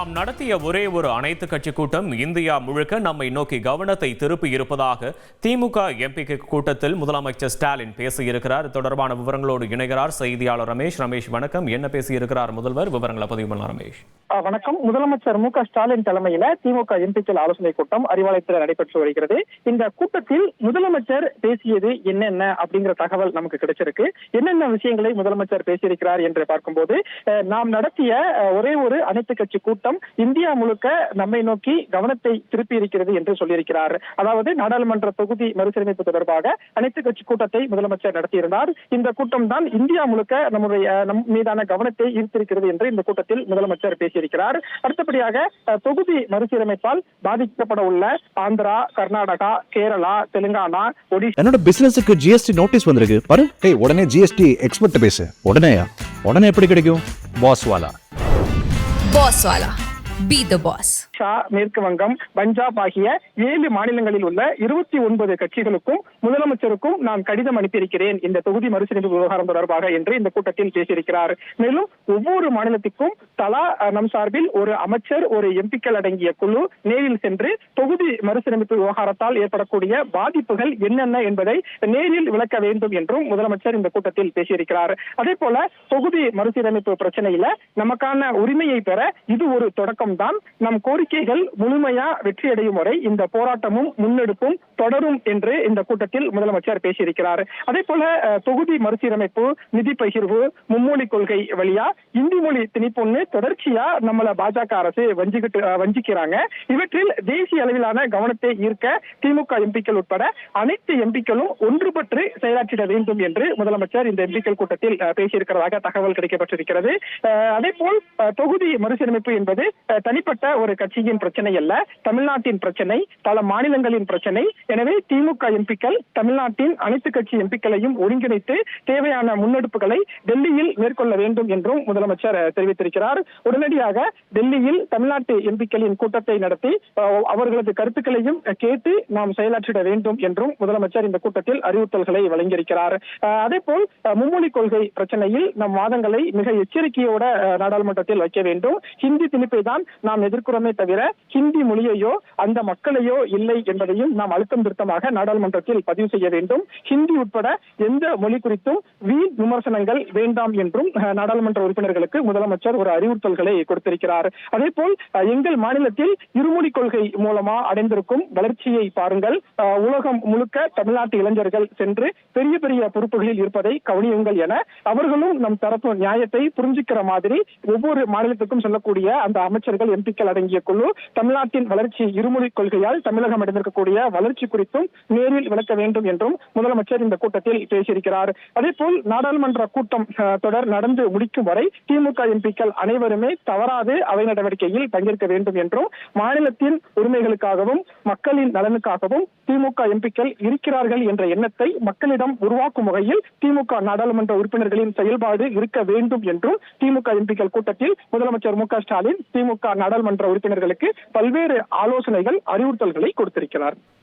நாம் நடத்திய ஒரே ஒரு அனைத்து கட்சி கூட்டம் இந்தியா முழுக்க நம்மை நோக்கி கவனத்தை திருப்பி இருப்பதாக திமுக எம்பி கூட்டத்தில் முதலமைச்சர் ஸ்டாலின் பேசியிருக்கிறார். தொடர்பான விவரங்களோடு இணைகிறார் செய்தியாளர் ரமேஷ். ரமேஷ் வணக்கம். என்ன பேசியிருக்கிறார் முதல்வர்? விவரங்களை பதிவு பண்ணலாம் ரமேஷ். வணக்கம். முதலமைச்சர் மு க ஸ்டாலின் தலைமையில திமுக எம்பிக்கள் ஆலோசனை கூட்டம் அறிவாலயத்தில் நடைபெற்று வருகிறது. இந்த கூட்டத்தில் முதலமைச்சர் பேசியது என்னென்ன அப்படிங்கிற தகவல் நமக்கு கிடைச்சிருக்கு. என்னென்ன விஷயங்களை முதலமைச்சர் பேசியிருக்கிறார் என்று பார்க்கும்போது, நாம் நடத்திய ஒரே ஒரு அனைத்து கட்சி கூட்டம் இந்தியா முழுக்க நம்மை நோக்கி கவனத்தை திருப்பி இருக்கிறது என்று சொல்லியிருக்கிறார். அதாவது நாடாளுமன்ற தொகுதி மறுசீரமைப்பு தொடர்பாக அனைத்து கட்சி கூட்டத்தை முதலமைச்சர் நடத்தியிருந்தார். இந்த கூட்டம் தான் இந்தியா முழுக்க நம் மீதான கவனத்தை ஈர்த்திருக்கிறது என்று இந்த கூட்டத்தில் முதலமைச்சர் பேசியிருக்கிறார். அடுத்தபடியாக தொகுதி மறுசீரமைப்பால் பாதிக்கப்பட உள்ள ஆந்திரா, கர்நாடகா, கேரளா, தெலுங்கானா, ஒடிசா என்னோட பிசினஸுக்கு ஜிஎஸ்டி நோட்டீஸ் வந்திருக்கு பாரு. உடனே ஜிஎஸ்டி எக்ஸ்பர்ட் பேசு. உடனே எப்படி கிடைக்கும்? பாஸ் வாலா Be the boss. மேற்கு வங்கம், பஞ்சாப் ஆகிய 7 மாநிலங்களில் உள்ள 29 கட்சிகளுக்கும் முதலமைச்சருக்கும் நான் கடிதம் அனுப்பியிருக்கிறேன் இந்த தொகுதி மறுசீரமைப்பு விவகாரம் தொடர்பாக என்று இந்த கூட்டத்தில் பேசியிருக்கிறார். மேலும் ஒவ்வொரு மாநிலத்திற்கும் தலா நம் சார்பில் ஒரு அமைச்சர், ஒரு எம்பிக்கள் அடங்கிய குழு நேரில் சென்று தொகுதி மறுசீரமைப்பு விவகாரத்தால் ஏற்படக்கூடிய பாதிப்புகள் என்னென்ன என்பதை நேரில் விளக்க வேண்டும் என்றும் முதலமைச்சர் இந்த கூட்டத்தில் பேசியிருக்கிறார். அதே போல தொகுதி மறுசீரமைப்பு பிரச்சனையில நமக்கான உரிமையை பெற இது ஒரு தொடக்கம் தான். நம் கோரிக்கைகள் முழுமையா வெற்றியடையும் வரை இந்த போராட்டமும் முன்னெடுப்பும் தொடரும் என்று இந்த கூட்டத்தில் முதலமைச்சர் பேசியிருக்கிறார். அதே போல தொகுதி மறுசீரமைப்பு, நிதி பகிர்வு, மும்மொழி கொள்கை வழியா இந்தி மொழி திணிப்பொன்னு தொடர்ச்சியா நம்மள பாஜக அரசு வஞ்சிக்கிறாங்க. இவற்றில் தேசிய அளவிலான கவனத்தை ஈர்க்க திமுக எம்பிக்கள் உட்பட அனைத்து எம்பிக்களும் ஒன்றுபட்டு செயலாற்றிட வேண்டும் என்று முதலமைச்சர் இந்த எம்பிக்கள் கூட்டத்தில் பேசியிருக்கிறதாக தகவல் கிடைக்கப்பட்டிருக்கிறது. அதே போல் தொகுதி மறுசீரமைப்பு என்பது தனிப்பட்ட ஒரு கட்சியின் பிரச்சனை அல்ல, தமிழ்நாட்டின் பிரச்சனை, பல மாநிலங்களின் பிரச்சனை. எனவே திமுக எம்பிக்கள் தமிழ்நாட்டின் அனைத்து கட்சி எம்பிக்களையும் ஒருங்கிணைத்து தேவையான முன்னெடுப்புகளை டெல்லியில் மேற்கொள்ள வேண்டும் என்றும் முதலமைச்சர் தெரிவித்திருக்கிறார். உடனடியாக டெல்லியில் தமிழ்நாட்டு எம்பிக்களின் கூட்டத்தை நடத்தி அவர்களது கருத்துக்களையும் கேட்டு நாம் செயலாற்றிட வேண்டும் என்றும் முதலமைச்சர் இந்த கூட்டத்தில் அறிவுறுத்தல்களை வழங்கியிருக்கிறார். அதே போல் மும்மொழி கொள்கை பிரச்சனையில் நம் வாதங்களை மிக எச்சரிக்கையோட நாடாளுமன்றத்தில் வைக்க வேண்டும். ஹிந்தி திணிப்பை தான் நாம் எதிர்க்கிறோமே தவிர ஹிந்தி மொழியையோ அந்த மக்களையோ இல்லை என்பதையும் நாம் அழுத்தம் திருத்தமாக நாடாளுமன்றத்தில் பதிவு செய்ய வேண்டும். ஹிந்தி உட்பட எந்த மொழி குறித்தும் வீண் விமர்சனங்கள் வேண்டாம் என்றும் நாடாளுமன்ற உறுப்பினர்களுக்கு முதலமைச்சர் ஒரு அறிவுறுத்தல்களை கொடுத்திருக்கிறார். அதே போல் எங்கள் மாநிலத்தில் இருமொழி கொள்கை மூலமா அடைந்திருக்கும் வளர்ச்சியை பாருங்கள். உலகம் முழுக்க தமிழ்நாட்டு இளைஞர்கள் சென்று பெரிய பெரிய பொறுப்புகளில் இருப்பதை கவனியுங்கள் என அவர்களும் நம் தரப்பு நியாயத்தை புரிஞ்சுக்கிற மாதிரி ஒவ்வொரு மாநிலத்துக்கும் சொல்லக்கூடிய அந்த அமைச்சர்கள், எம்பிக்கள் அடங்கிய குழு தமிழ்நாட்டின் வளர்ச்சி இருமொழி கொள்கையால் தமிழகம் அடைந்திருக்கக்கூடிய வளர்ச்சி குறித்தும் நேரில் விளக்க வேண்டும் என்றும் முதலமைச்சர் இந்த கூட்டத்தில் பேசியிருக்கிறார். அதே போல் நாடாளுமன்ற கூட்டம் தொடர் நடந்து முடிக்கும் வரை திமுக எம்பிக்கள் அனைவருமே தவறாது அவை நடவடிக்கையில் பங்கேற்க வேண்டும் என்றும், மாநிலத்தின் உரிமைகளுக்காகவும் மக்களின் நலனுக்காகவும் திமுக எம்பிக்கள் இருக்கிறார்கள் என்ற எண்ணத்தை மக்களிடம் உருவாக்கும் வகையில் திமுக நாடாளுமன்ற உறுப்பினர்களின் செயல்பாடு இருக்க வேண்டும் என்றும் திமுக எம்பிக்கள் கூட்டத்தில் முதலமைச்சர் மு க ஸ்டாலின் திமுக நாடாளுமன்ற உறுப்பினர்களுக்கு பல்வேறு ஆலோசனைகள், அறிவுறுத்தல்களை கொடுத்திருக்கிறார்.